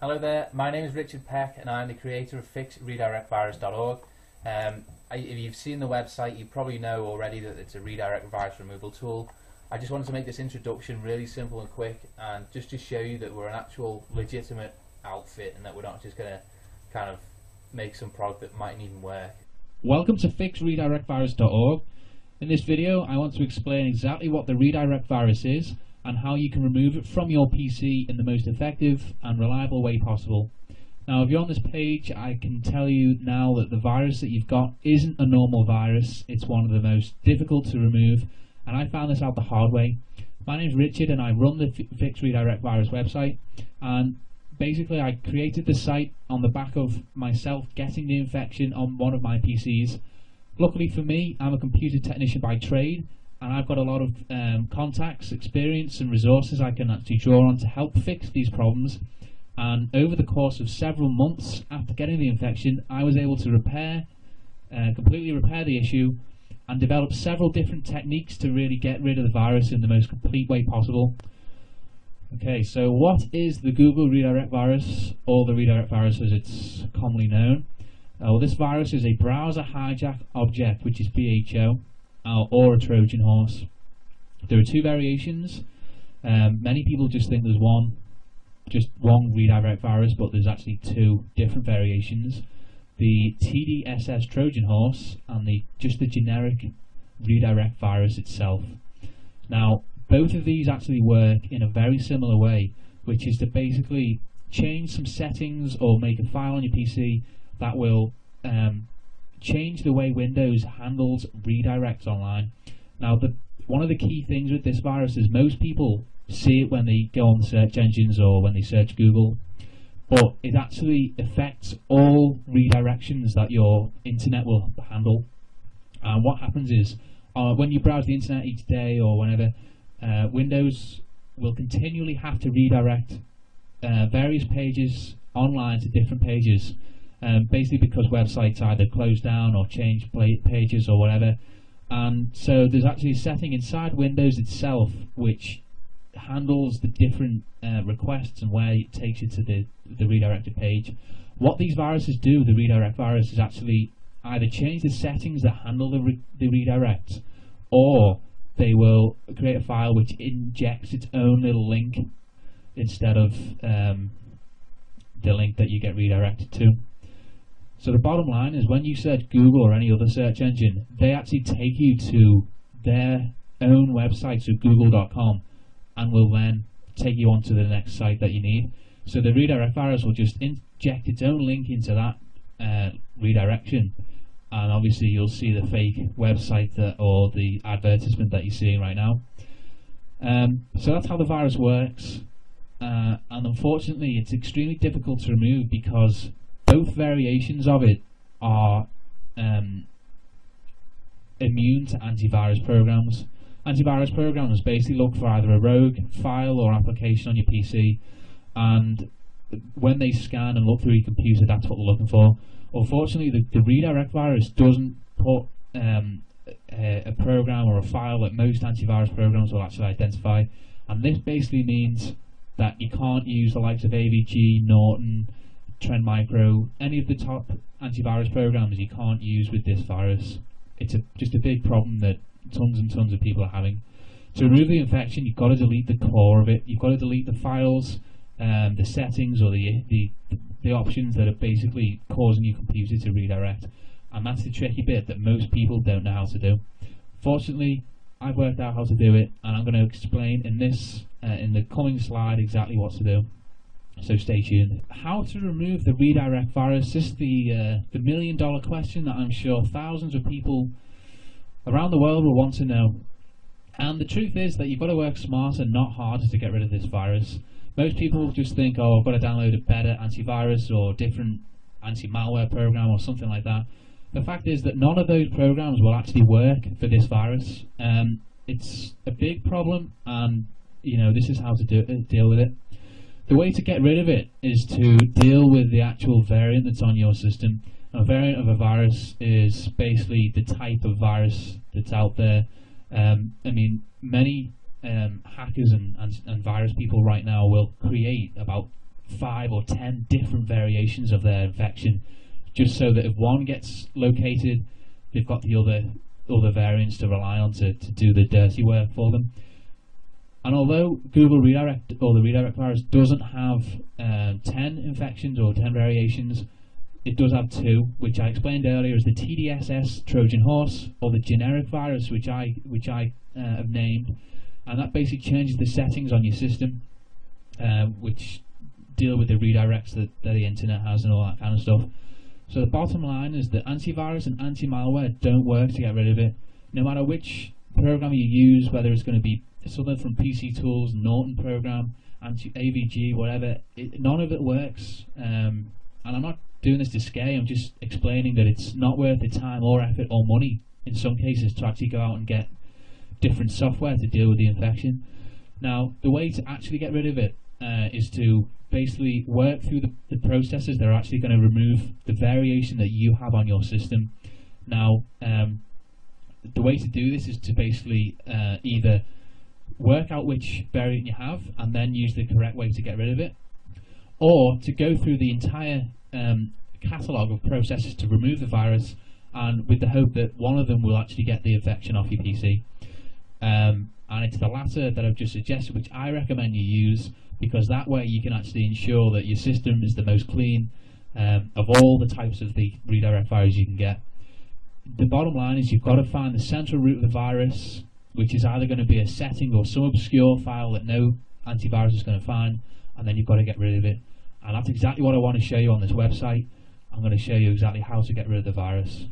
Hello there, my name is Richard Peck and I'm the creator of FixRedirectVirus.org. If you've seen the website, you probably know already that it's a redirect virus removal tool. I just wanted to make this introduction really simple and quick, and just to show you that we're an actual legitimate outfit and that we're not just going to kind of make some product that mightn't even work. Welcome to FixRedirectVirus.org. In this video I want to explain exactly what the redirect virus is and how you can remove it from your PC in the most effective and reliable way possible. Now, if you're on this page, I can tell you now that the virus that you've got isn't a normal virus. It's one of the most difficult to remove, and I found this out the hard way. My name's Richard and I run the Fix Redirect Virus website, and basically I created the site on the back of myself getting the infection on one of my PCs. Luckily for me, I'm a computer technician by trade, and I've got a lot of contacts, experience and resources I can actually draw on to help fix these problems. And over the course of several months after getting the infection, I was able to completely repair the issue and develop several different techniques to really get rid of the virus in the most complete way possible. Okay, so what is the Google redirect virus, or the redirect virus as it's commonly known? Well, this virus is a browser hijack object, which is BHO, or a Trojan horse. There are two variations. Many people just think there's one redirect virus, but there's actually two different variations. The TDSS Trojan horse and just the generic redirect virus itself. Now, both of these actually work in a very similar way, which is to basically change some settings or make a file on your PC that will change the way Windows handles redirects online. Now, one of the key things with this virus is most people see it when they go on the search engines or when they search Google, but it actually affects all redirections that your internet will handle. And what happens is, when you browse the internet each day or whenever, Windows will continually have to redirect various pages online to different pages, basically because websites either close down or change pages or whatever. And so there's actually a setting inside Windows itself which handles the different requests and where it takes you to the redirected page. What these viruses do, the redirect virus, is actually either change the settings that handle the redirect, or they will create a file which injects its own little link instead of the link that you get redirected to. So the bottom line is, when you search Google or any other search engine, they actually take you to their own website, so google.com, and will then take you onto the next site that you need. So the redirect virus will just inject its own link into that redirection, and obviously you'll see the fake website or the advertisement that you're seeing right now. So that's how the virus works, and unfortunately it's extremely difficult to remove because both variations of it are immune to antivirus programs. Antivirus programs basically look for either a rogue file or application on your PC, and when they scan and look through your computer, that's what they're looking for. Unfortunately, the redirect virus doesn't put a program or a file that most antivirus programs will actually identify, and this basically means that you can't use the likes of AVG, Norton, Trend Micro, any of the top antivirus programs you can't use with this virus. It's just a big problem that tons and tons of people are having. To remove the infection, you've got to delete the core of it. You've got to delete the files, the settings, or the options that are basically causing your computer to redirect. And that's the tricky bit that most people don't know how to do. Fortunately, I've worked out how to do it, and I'm going to explain in the coming slide exactly what to do. So stay tuned. How to remove the redirect virus? This is the million-dollar question that I'm sure thousands of people around the world will want to know. And the truth is that you've got to work smarter, not harder, to get rid of this virus. Most people just think, oh, I've got to download a better antivirus or different anti-malware program or something like that. The fact is that none of those programs will actually work for this virus. It's a big problem, and this is how to deal with it. The way to get rid of it is to deal with the actual variant that's on your system. A variant of a virus is basically the type of virus that's out there. Many hackers and virus people right now will create about 5 or 10 different variations of their infection, just so that if one gets located, they've got the other variants to rely on to do the dirty work for them. And although Google Redirect, or the redirect virus, doesn't have 10 infections or 10 variations, it does have 2, which I explained earlier as the TDSS Trojan horse, or the generic virus, which I have named, and that basically changes the settings on your system, which deal with the redirects that the internet has and all that kind of stuff. So the bottom line is that antivirus and anti-malware don't work to get rid of it. No matter which program you use, whether it's going to be something from PC Tools, Norton program, AVG, whatever, none of it works. And I'm not doing this to scare you, I'm just explaining that it's not worth the time or effort or money in some cases to actually go out and get different software to deal with the infection. Now, the way to actually get rid of it is to basically work through the processes that are actually going to remove the variation that you have on your system. Now, the way to do this is to basically either work out which variant you have and then use the correct way to get rid of it, or to go through the entire catalogue of processes to remove the virus, and with the hope that one of them will actually get the infection off your PC. And it's the latter that I've just suggested, which I recommend you use, because that way you can actually ensure that your system is the most clean of all the types of the redirect virus you can get. The bottom line is you've got to find the central root of the virus, which is either going to be a setting or some obscure file that no antivirus is going to find, and then you've got to get rid of it. And that's exactly what I want to show you on this website. I'm going to show you exactly how to get rid of the virus.